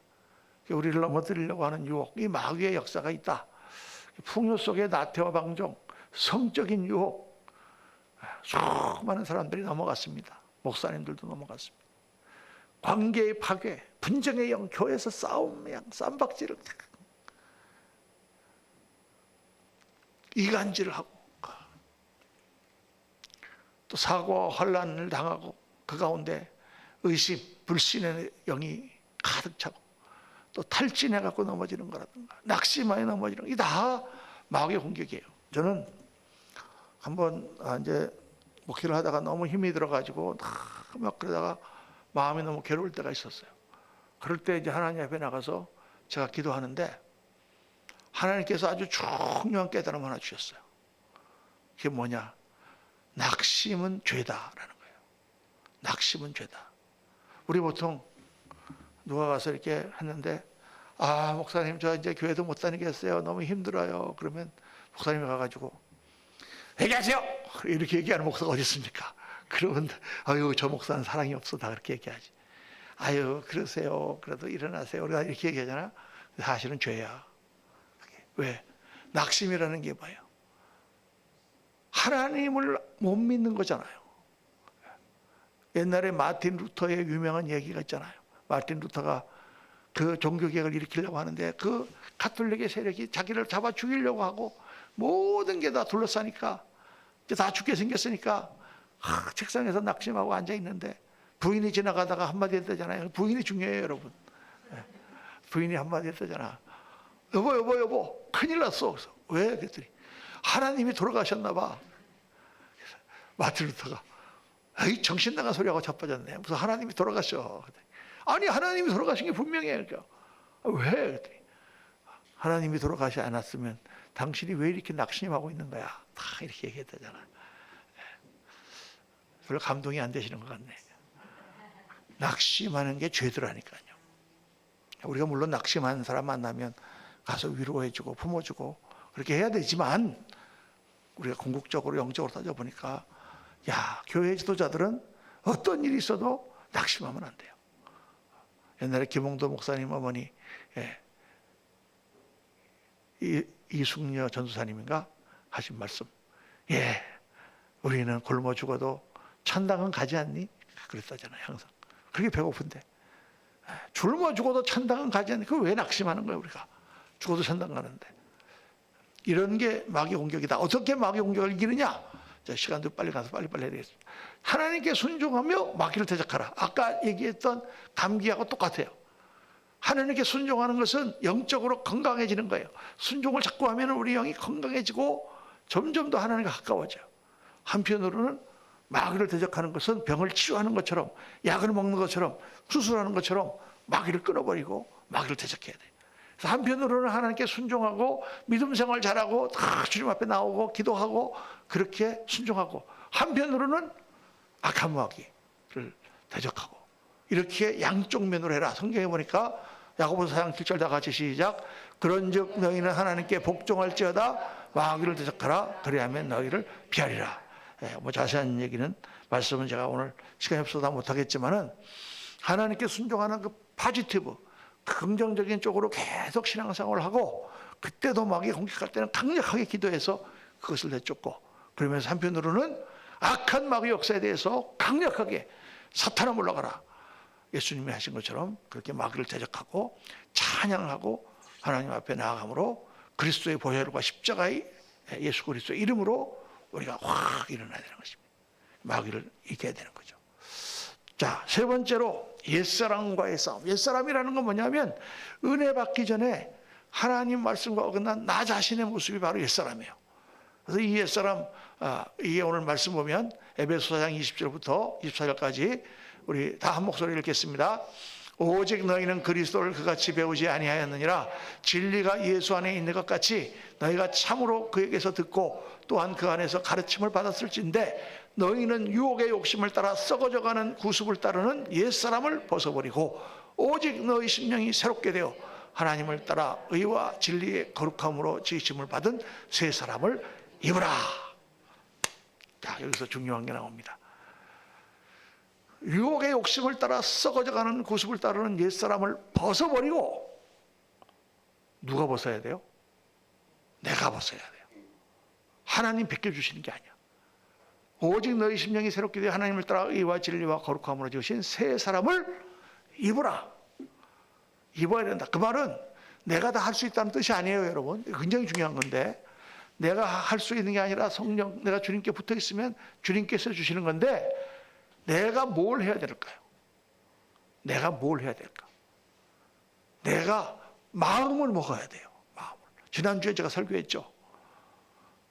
우리를 넘어뜨리려고 하는 유혹, 이 마귀의 역사가 있다. 풍요 속의 나태와 방종, 성적인 유혹, 수많은 사람들이 넘어갔습니다. 목사님들도 넘어갔습니다. 관계의 파괴, 분쟁의 영, 교회에서 싸움, 쌈박질을, 이간질을 하고, 또 사고와 환난을 당하고, 그 가운데 의심, 불신의 영이 가득 차고, 또 탈진해 갖고 넘어지는 거라든가 낙심하여 넘어지는 거, 이 다 마귀의 공격이에요. 저는 한번 이제 목회를 하다가 너무 힘이 들어가지고 막 그러다가 마음이 너무 괴로울 때가 있었어요. 그럴 때 이제 하나님 앞에 나가서 제가 기도하는데 하나님께서 아주 중요한 깨달음 하나 주셨어요. 그게 뭐냐? 낙심은 죄다라는 거예요. 낙심은 죄다. 우리 보통 누가 가서 이렇게 했는데, 아, 목사님 저 이제 교회도 못 다니겠어요. 너무 힘들어요. 그러면 목사님이 가가지고 얘기하세요. 이렇게 얘기하는 목사가 어디 있습니까? 그러면 아유, 저 목사는 사랑이 없어. 다 그렇게 얘기하지. 아유, 그러세요. 그래도 일어나세요. 우리가 이렇게 얘기하잖아. 사실은 죄야. 왜? 낙심이라는 게 뭐예요? 하나님을 못 믿는 거잖아요. 옛날에 마틴 루터의 유명한 얘기가 있잖아요. 마틴 루터가 그 종교개혁을 일으키려고 하는데 그 가톨릭의 세력이 자기를 잡아 죽이려고 하고 모든 게 다 둘러싸니까 이제 다 죽게 생겼으니까 책상에서 낙심하고 앉아 있는데 부인이 지나가다가 한마디 했다잖아요. 부인이 중요해요, 여러분. 부인이 한마디 했다잖아. 여보, 큰일 났어. 그래서 왜? 그랬더니 하나님이 돌아가셨나 봐. 마틴 루터가 에이, 정신 나간 소리하고 자빠졌네. 무슨 하나님이 돌아가셔. 아니, 하나님이 돌아가신 게 분명해요. 그러니까 왜? 그랬더니 하나님이 돌아가지 않았으면 당신이 왜 이렇게 낙심하고 있는 거야? 다 이렇게 얘기했다잖아. 별로 감동이 안 되시는 것 같네. 낙심하는 게 죄더라니까요. 우리가 물론 낙심하는 사람 만나면 가서 위로해주고 품어주고 그렇게 해야 되지만 우리가 궁극적으로 영적으로 따져보니까 야, 교회 지도자들은 어떤 일이 있어도 낙심하면 안 돼요. 옛날에 김홍도 목사님 어머니 이숙녀 전도사님인가 하신 말씀, 예, 우리는 굶어 죽어도 천당은 가지 않니? 그랬다잖아요. 항상 그렇게 배고픈데 굶어 죽어도 천당은 가지 않니? 그걸 왜 낙심하는 거예요? 우리가 죽어도 천당 가는데. 이런 게 마귀 공격이다. 어떻게 마귀 공격을 이기느냐? 자, 시간도 빨리 가서 빨리빨리 해야 되겠습니다. 하나님께 순종하며 마귀를 대적하라. 아까 얘기했던 감기하고 똑같아요. 하나님께 순종하는 것은 영적으로 건강해지는 거예요. 순종을 자꾸 하면 우리 영이 건강해지고 점점 더 하나님과 가까워져요. 한편으로는 마귀를 대적하는 것은 병을 치유하는 것처럼, 약을 먹는 것처럼, 수술하는 것처럼 마귀를 끊어버리고 마귀를 대적해야 돼요. 그래서 한편으로는 하나님께 순종하고 믿음 생활 잘하고 다 주님 앞에 나오고 기도하고 그렇게 순종하고, 한편으로는 악한 마귀를 대적하고, 이렇게 양쪽 면으로 해라. 성경에 보니까 야고보서 4장 7절 다 같이 시작. 그런즉 너희는 하나님께 복종할지어다 마귀를 대적하라. 그리하면 너희를 피하리라. 뭐 자세한 얘기는 말씀은 제가 오늘 시간이 없어서 다 못하겠지만은, 하나님께 순종하는 그 포지티브, 긍정적인 쪽으로 계속 신앙생활을 하고, 그때도 마귀 공격할 때는 강력하게 기도해서 그것을 내쫓고, 그러면서 한편으로는 악한 마귀 역사에 대해서 강력하게 사탄아 물러가라. 예수님이 하신 것처럼 그렇게 마귀를 대적하고 찬양하고 하나님 앞에 나아감으로 그리스도의 보혈과 십자가의 예수 그리스도의 이름으로 우리가 확 일어나야 되는 것입니다. 마귀를 이겨야 되는 거죠. 자, 세 번째로 옛사람과의 싸움. 옛사람이라는 건 뭐냐면 은혜 받기 전에 하나님 말씀과 어긋난 나 자신의 모습이 바로 옛사람이에요. 그래서 이 옛사람, 이게 오늘 말씀 보면 에베소 4장 20절부터 24절까지 우리 다 한 목소리를 읽겠습니다. 오직 너희는 그리스도를 그같이 배우지 아니하였느니라. 진리가 예수 안에 있는 것 같이 너희가 참으로 그에게서 듣고 또한 그 안에서 가르침을 받았을진데, 너희는 유혹의 욕심을 따라 썩어져가는 구습을 따르는 옛사람을 벗어버리고 오직 너희 심령이 새롭게 되어 하나님을 따라 의와 진리의 거룩함으로 지으심을 받은 새 사람을 입으라. 자, 여기서 중요한 게 나옵니다. 유혹의 욕심을 따라 썩어져가는 구습을 따르는 옛사람을 벗어버리고, 누가 벗어야 돼요? 내가 벗어야 돼요. 하나님 베껴주시는 게 아니야. 오직 너희 심령이 새롭게 되어 하나님을 따라 의와 진리와 거룩함으로 지으신 새 사람을 입으라. 입어야 된다. 그 말은 내가 다 할 수 있다는 뜻이 아니에요, 여러분. 굉장히 중요한 건데, 내가 할 수 있는 게 아니라 성령, 내가 주님께 붙어 있으면 주님께서 주시는 건데, 내가 뭘 해야 될까요? 내가 뭘 해야 될까? 내가 마음을 먹어야 돼요. 마음을. 지난주에 제가 설교했죠.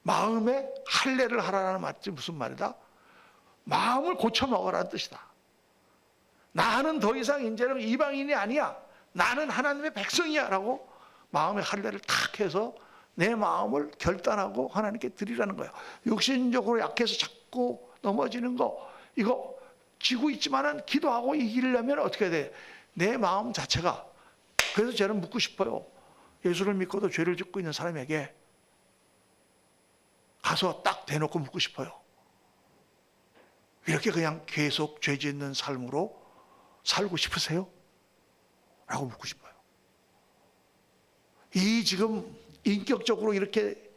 마음에 할례를 하라는 말이 무슨 말이다? 마음을 고쳐 먹으라는 뜻이다. 나는 더 이상 이제는 이방인이 아니야. 나는 하나님의 백성이야 라고 마음의 할례를 탁 해서 내 마음을 결단하고 하나님께 드리라는 거예요. 육신적으로 약해서 자꾸 넘어지는 거, 이거 지고 있지만은 기도하고 이기려면 어떻게 해야 돼? 내 마음 자체가. 그래서 저는 묻고 싶어요. 예수를 믿고도 죄를 짓고 있는 사람에게 가서 딱 대놓고 묻고 싶어요. 이렇게 그냥 계속 죄 짓는 삶으로 살고 싶으세요? 라고 묻고 싶어요. 이 지금 인격적으로 이렇게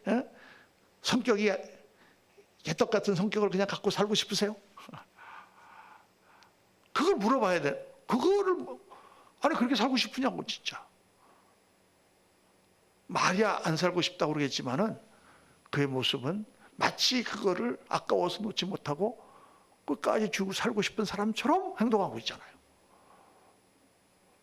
성격이 개떡 같은 성격을 그냥 갖고 살고 싶으세요? 그걸 물어봐야 돼. 그거를 아니 그렇게 살고 싶으냐고 진짜. 말이야 안 살고 싶다고 그러겠지만은 그의 모습은 마치 그거를 아까워서 놓지 못하고 끝까지 주고 살고 싶은 사람처럼 행동하고 있잖아요.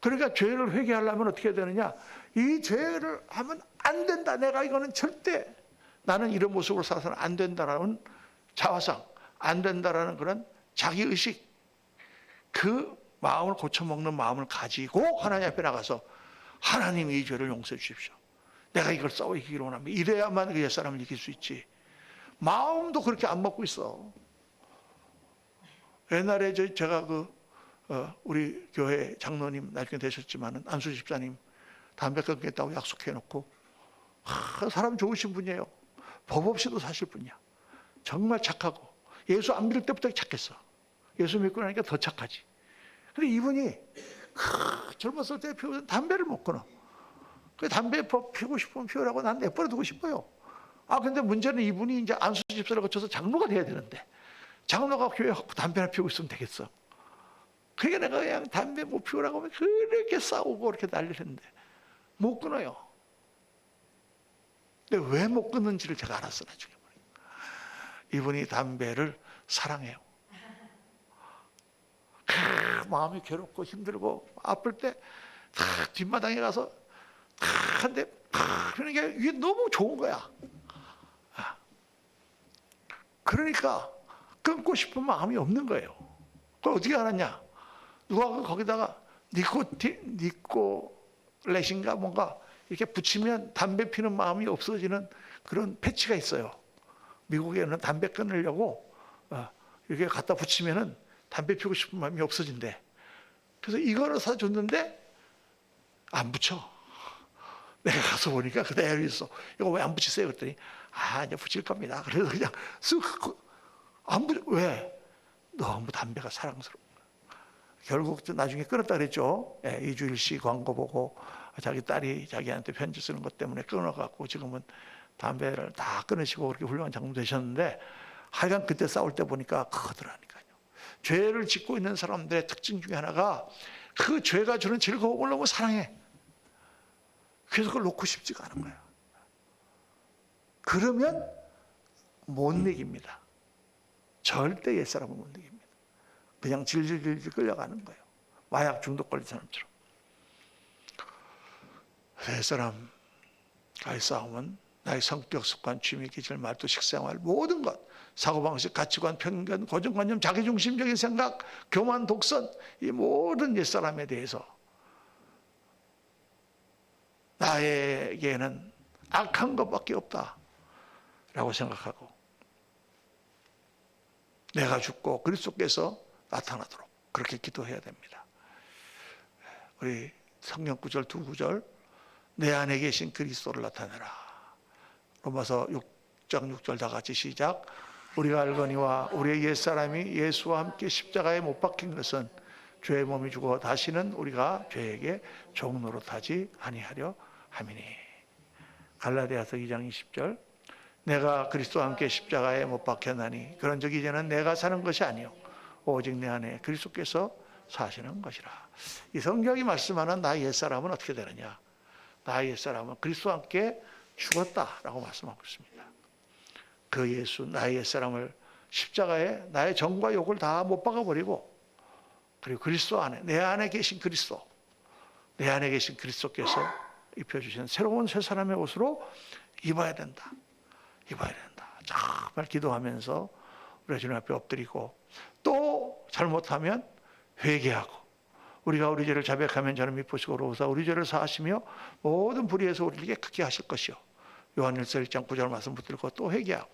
그러니까 죄를 회개하려면 어떻게 해야 되느냐? 이 죄를 하면 안 된다. 내가 이거는 절대 나는 이런 모습으로 살아서는 안 된다라는 자화상, 안 된다라는 그런 자기의식, 그 마음을 고쳐먹는 마음을 가지고 하나님 앞에 나가서 하나님 이 죄를 용서해 주십시오. 내가 이걸 싸워 이기기로 원합니다. 이래야만 그 옛사람을 이길 수 있지. 마음도 그렇게 안 먹고 있어. 옛날에 제가 우리 교회 장로님 나중에 되셨지만은 안수 집사님 담배 끊겠다고 약속해놓고 사람 좋으신 분이에요. 법 없이도 사실 분이야. 정말 착하고 예수 안 믿을 때부터 착했어. 예수 믿고 나니까 더 착하지. 근데 이분이 젊었을 때 피우던 담배를 못 끊어. 그 담배 피우고 싶으면 피우라고 난 내버려 두고 싶어요. 근데 문제는 이분이 이제 안수 집사를 거쳐서 장로가 돼야 되는데 장로가 교회 담배나 피우고 있으면 되겠어. 그러니까 내가 그냥 담배 못 피우라고 하면 그렇게 싸우고 그렇게 난리를 했는데 못 끊어요. 근데 왜 못 끊는지를 제가 알았어 나중에. 이분이 담배를 사랑해요. 마음이 괴롭고 힘들고 아플 때 뒷마당에 가서 한 대 그러는 게 이게 너무 좋은 거야. 그러니까 끊고 싶은 마음이 없는 거예요. 그걸 어떻게 알았냐? 누가 거기다가 니코렛인가 뭔가 이렇게 붙이면 담배 피는 마음이 없어지는 그런 패치가 있어요. 미국에는 담배 끊으려고 이렇게 갖다 붙이면은 담배 피우고 싶은 마음이 없어진대. 그래서 이거를 사줬는데 안 붙여. 내가 가서 보니까 그대로 있어. 이거 왜 안 붙이세요? 그랬더니 이제 붙일 겁니다. 그래서 그냥 쓱 안 붙여. 왜? 너무 담배가 사랑스러워. 결국 나중에 끊었다 그랬죠. 이주일씨 광고 보고 자기 딸이 자기한테 편지 쓰는 것 때문에 끊어갖고 지금은 담배를 다 끊으시고 그렇게 훌륭한 장로 되셨는데 하여간 그때 싸울 때 보니까 그거더라니까요. 죄를 짓고 있는 사람들의 특징 중에 하나가 그 죄가 주는 즐거움을 너무 사랑해. 그래서 그걸 놓고 싶지가 않은 거예요. 그러면 못 이깁니다. 절대 옛사람은 못 이깁니다. 그냥 질질질질 끌려가는 거예요. 마약 중독 걸린 사람처럼. 옛사람과의 싸움은 나의 성격, 습관, 취미, 기질, 말투, 식생활 모든 것, 사고방식, 가치관, 편견, 고정관념, 자기중심적인 생각, 교만, 독선 이 모든 옛사람에 대해서 나에게는 악한 것밖에 없다라고 생각하고 내가 죽고 그리스도께서 나타나도록 그렇게 기도해야 됩니다. 우리 성경 구절 두 구절 내 안에 계신 그리스도를 나타내라. 로마서 6장 6절 다 같이 시작. 우리가 알거니와 우리의 옛사람이 예수와 함께 십자가에 못 박힌 것은 죄의 몸이 죽어 다시는 우리가 죄에게 종 노릇하지 아니하려 함이니. 갈라디아서 2장 20절 내가 그리스도와 함께 십자가에 못 박혔나니 그런즉 이제는 내가 사는 것이 아니요 오직 내 안에 그리스도께서 사시는 것이라. 이 성경이 말씀하는 나의 옛사람은 어떻게 되느냐? 나의 옛사람은 그리스도와 함께 죽었다라고 말씀하고 있습니다. 그 예수 나의 옛사람을 십자가에 나의 정과 욕을 다 못 박아버리고 그리고 그리스도 안에 내 안에 계신 그리스도 내 안에 계신 그리스도께서 입혀주신 새로운 새 사람의 옷으로 입어야 된다. 입어야 된다. 정말 기도하면서 우리 주님 앞에 엎드리고 또 잘못하면 회개하고 우리가 우리 죄를 자백하면 저는 미쁘시고 로우사 우리 죄를 사하시며 모든 불의에서 우리를 깨끗게 하실 것이요. 요한일서 1장 9절 말씀 붙들고 또 회개하고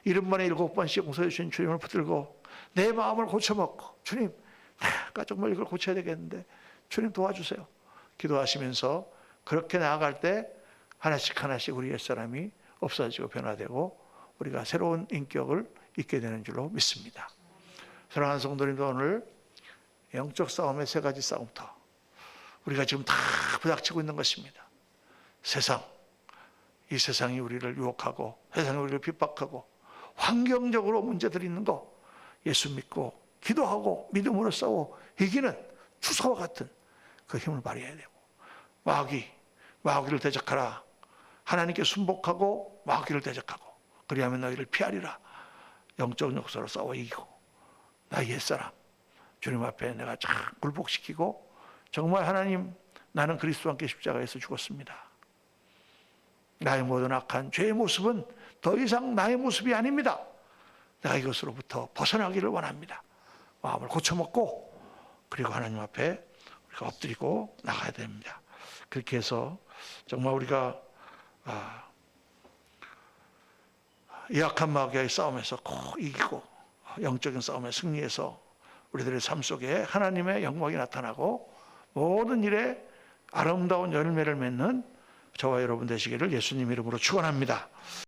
70번에 7번씩 용서해 주신 주님을 붙들고 내 마음을 고쳐먹고 주님 내가 정말 이걸 고쳐야 되겠는데 주님 도와주세요. 기도하시면서 그렇게 나아갈 때 하나씩 하나씩 우리 옛사람이 없어지고 변화되고 우리가 새로운 인격을 잊게 되는 줄로 믿습니다. 사랑하는 성도님도 오늘 영적 싸움의 세 가지 싸움부터 우리가 지금 다 부닥치고 있는 것입니다. 세상, 이 세상이 우리를 유혹하고 세상이 우리를 핍박하고 환경적으로 문제들이 있는 거 예수 믿고 기도하고 믿음으로 싸워 이기는 주사와 같은 그 힘을 발휘해야 되고 마귀를 대적하라. 하나님께 순복하고 마귀를 대적하고 그리하면 너희를 피하리라. 영적 역사로 싸워 이기고 나의 옛사람 주님 앞에 내가 잘 굴복시키고 정말 하나님 나는 그리스도와 함께 십자가에서 죽었습니다. 나의 모든 악한 죄의 모습은 더 이상 나의 모습이 아닙니다. 내가 이것으로부터 벗어나기를 원합니다. 마음을 고쳐먹고 그리고 하나님 앞에 우리가 엎드리고 나가야 됩니다. 그렇게 해서 정말 우리가 이 악한 마귀와의 싸움에서 꼭 이기고 영적인 싸움에 승리해서 우리들의 삶 속에 하나님의 영광이 나타나고 모든 일에 아름다운 열매를 맺는 저와 여러분 되시기를 예수님 이름으로 축원합니다.